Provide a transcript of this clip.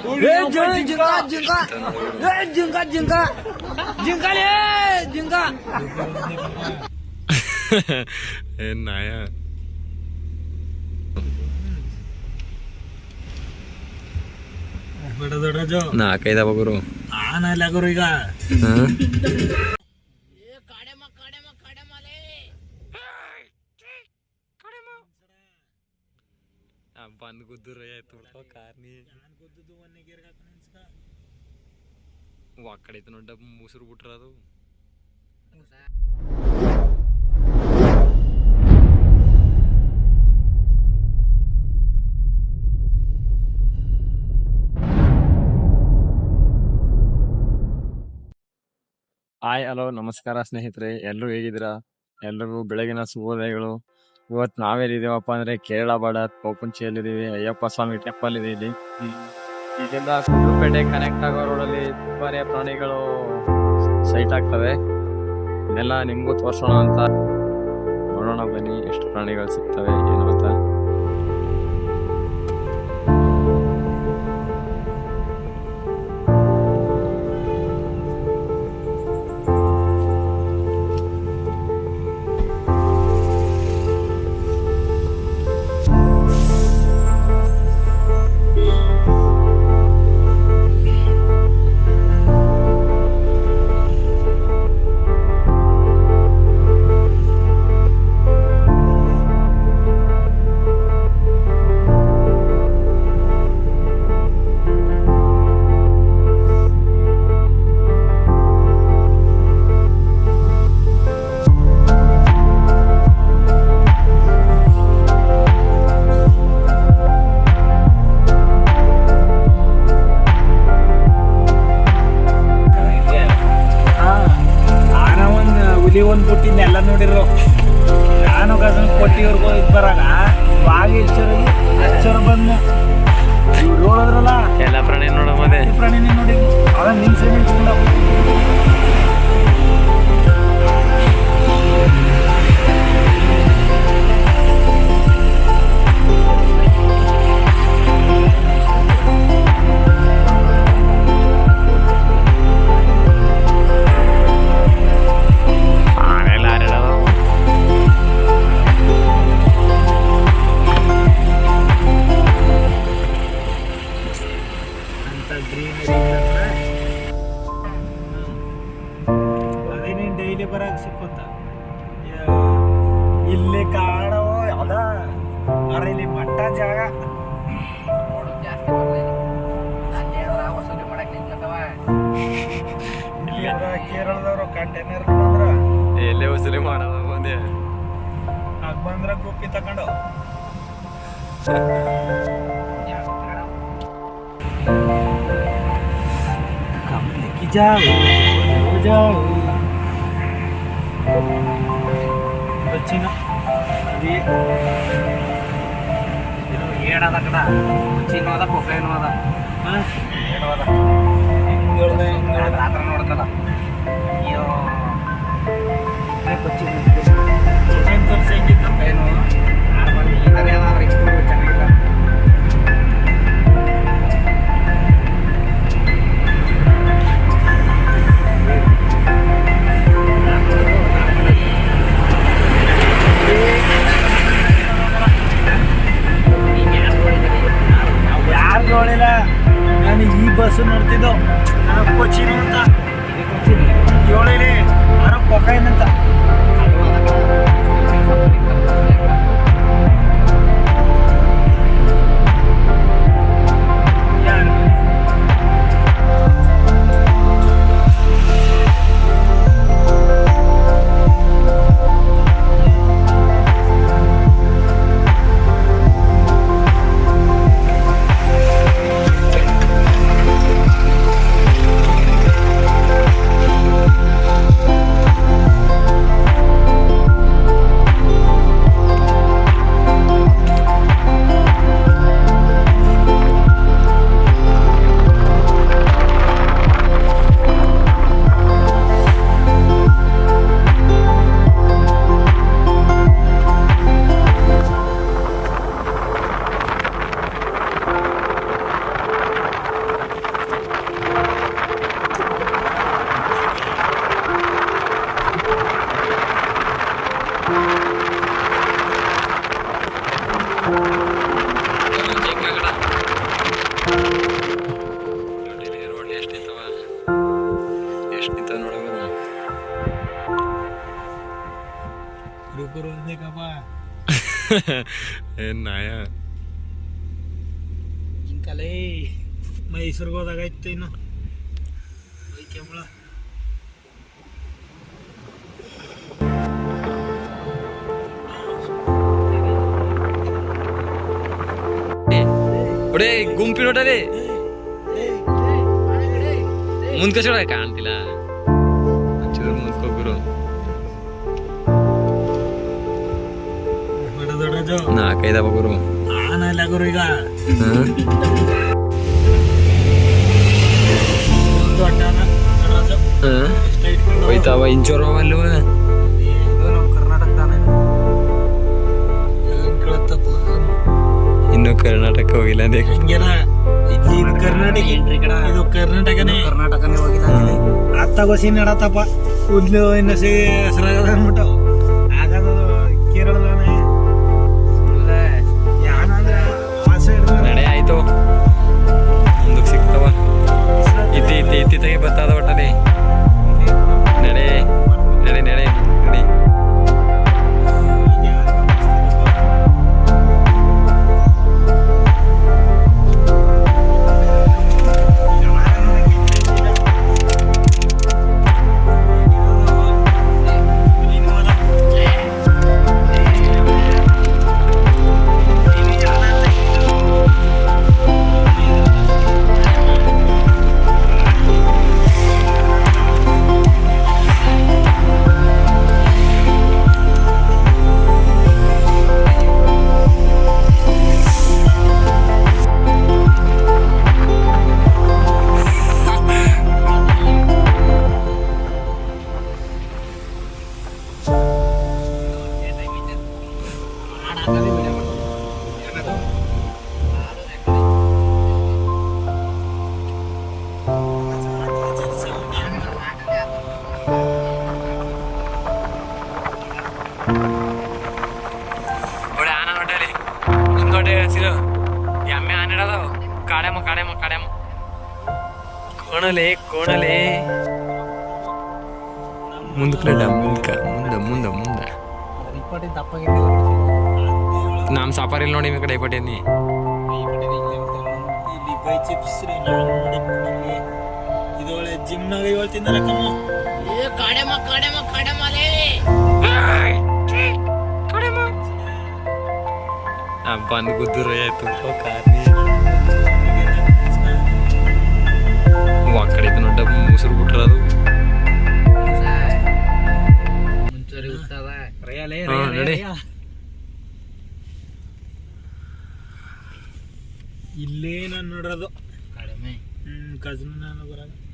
ಜಿಂಕ ಜಿಂಕ ಜಿಂಕ ಜಿಂಕ ಜಿಂಕಲೇ ಜಿಂಕ ಏನ್ ನಾಯ ನಾಲ್ಕೈದವ ಗುರು ಆನಲ್ಲ ಗುರು ಈಗ ಬಂದ್ ಗುದ್ದುರ ಕಾರ್ನಿ ಒಕ್ಕಡೈತೆ ನೋಡ ಮುಸುರು ಬಿಟ್ರ ಅದು ಹಾಯ್ ಹಲೋ ನಮಸ್ಕಾರ ಸ್ನೇಹಿತರೆ, ಎಲ್ಲರೂ ಹೇಗಿದ್ದೀರಾ? ಎಲ್ರಿಗೂ ಬೆಳಗಿನ ಶುಭೋದಯಗಳು. ಇವತ್ತು ನಾವೆಲ್ಲಿದ್ದೀವಪ್ಪ ಅಂದ್ರೆ ಕೇರಳ ಬಾರ್ಡರ್ ಕೋಪುಂಚಿಯಲ್ಲಿದ್ದೀವಿ. ಅಯ್ಯಪ್ಪ ಸ್ವಾಮಿ ಟೆಂಪಲ್ ಇದೆ ಇಲ್ಲಿ. ಇಲ್ಲಿಂದ ಕುಂಡ್ಲುಪೇಟೆ ಕನೆಕ್ಟ್ ಆಗೋ ರೋಡಲ್ಲಿ ತುಂಬಾನೇ ಪ್ರಾಣಿಗಳು ಸೈಟ್ ಆಗ್ತವೆ. ಇದೆಲ್ಲ ನಿಮ್ಗೂ ತೋರ್ಸೋಣ ಅಂತ ನೋಡೋಣ ಬನ್ನಿ, ಎಷ್ಟು ಪ್ರಾಣಿಗಳು ಸಿಗ್ತವೆ ಏನು ಅಂತ. ಒಂದು ಪುಟ್ಟಿಂದ ಎಲ್ಲ ನೋಡಿರೋ ನಾನು ಗಜನ್ ಕೊಟ್ಟಿವ್ರಿಗೂ ಇದು ಬರಾಗ ಬಾಗಿ ಹಚ್ಚರ ಬಂದು ಇವ್ರು ನೋಡಿದ್ರಲ್ಲ ಎಲ್ಲ ಪ್ರಾಣಿ ನೋಡ ಮನೆ ಪ್ರಾಣಿನೇ ನೋಡಿ ಅದ ನಿಲ್ಸ್ಕೊಂಡ ಅದೇನೇನು ಡೈಲಿ ಬರಾಗ ಸಿಕ್ಕುತ್ತ ಇಲ್ಲಿ ಕಾಡವೋ ಯಾವ್ದ ಅರ ಇಲ್ಲಿ ಮಟ್ಟ ಜಾಗ ಕೇರಳದವ್ರು ಕಂಟೈನರ್ ಬಂದ್ರ ಎಲ್ಲೇ ವಸೂಲಿ ಮಾಡೋದು ಬಂದೆ ಆಗ ಬಂದ್ರ ಗುಪ್ಪಿ ತಕೊಂಡು जाओ जाओ వచ్చిన ఇది ఏడాది అక్కడ చిన్నದ ಕೊಕೈನದ ಏಡವದ ಹಿಂಗಳ್ದೆ ರಾತ್ರಿ ನೋಡ್ತಲ್ಲ ಅಯ್ಯೋ ಕೊಚ್ಚಿ ಚಿಕನ್ ತೋರ್ಸಿ ಹೆಂಗಿತ್ತು ಕೊಕೈನು ಆರ್ಮಲ್ಲಿ ಈ ಥರ ಏನಾದ್ರು ಎಕ್ಸ್ಪೋರ್ಟ್ ಚೆನ್ನಾಗಿಲ್ಲ. ನೋಡಿಲ್ಲ ನಾನು ಈ ಬಸ್ ನೋಡ್ತಿದ್ದು ಕೊಚ್ಚಿನಿ ಅಂತ ಹೇಳಿಲಿ ಯಾರೋ ಕೊಕೈನ್ ಅಂತ ಏನ್ ನಾಯ ಇಂಕಲೇ ಮೈಸೂರಿಗೆ ಹೋದಾಗಾಯ್ತು ಇನ್ನು ಕೆಂಬಳ ಒಡೆ ಗುಂಪಿ ನೋಡಲಿ ಮುಂದ್ಕ ಚೂಡ ಕಾಣ್ತಿಲ್ಲ ಚೂರು ಮುಂದ್ಕೋಗಿರು ನಾಲ್ಕೈದವ ಗುರು ಆನಲ್ಲ ಗುರು ಈಗ ಹೋಯ್ತಾವ ಇಂಚೋರವ ಅಲ್ವ ನಮ್ಮ ಕರ್ನಾಟಕ ತಾನೇ ಇನ್ನು ಕರ್ನಾಟಕ ಹೋಗಿಲ್ಲ ಅದೇ ಹಿಂಗೆಲ್ಲ ಇದು ಕರ್ನಾಟಕ ಇದು ಕರ್ನಾಟಕನೇ ಹೋಗಿಲ್ಲ ಅತ್ತಾಗೋಸಿ ನಡತ್ತಪ್ಪ ಹುಲ್ಲು ಇನ್ನೊಸಿ ಹೆಸರಾಗದ ಅಂದ್ಬಿಟ್ಟು ಆಗದ ಕೇರಳದಾನೆ ಯಾನಂದ್ರೆ ಆ ಸೈಡ್ ನಡೆ ಆಯ್ತು ಮುಂದಕ್ಕೆ ಸಿಗ್ತಾವ ಇತ್ತಿ ಬರ್ತದ ಒಟ್ಟಲ್ಲಿ ನಡೆ ನಡೆ ನಡೆ ನಡಿ ಎಮ್ಮೆ ಆನೆ ಇಡೋದು ಕಾಡೆಮ್ಮ ಕೋಣಲೆ ಮುಂದಕ್ಕೆ ಮುಂದ ನಮ್ ಸಾಪಾರಿಲ್ ನೋಡಿ ಈ ಕಡೆ ಐಪಟ್ಟಿ ಅನ್ನಿ ಇಲ್ಲಿ ಬೈ ಚಿಪ್ಸ್ ಇದು ಒಳ್ಳೆ ಜಿಮ್ನಾಗ ಹೇಳ್ತಿದ್ದಲ್ಲ ಬಂದ್ ಗುದ್ದೂರು ಆಯ್ತು ಕಾರ್ನಿ ಆ ಕಡೆ ನೋಡ ಮುಸುರು ಬಿಟ್ರದು ನಡಿ ಇಲ್ಲೇ ನಾನು ನೋಡೋದು ಕಡಿಮೆ ಕಜನ್ ನಾನು ಬರೋದು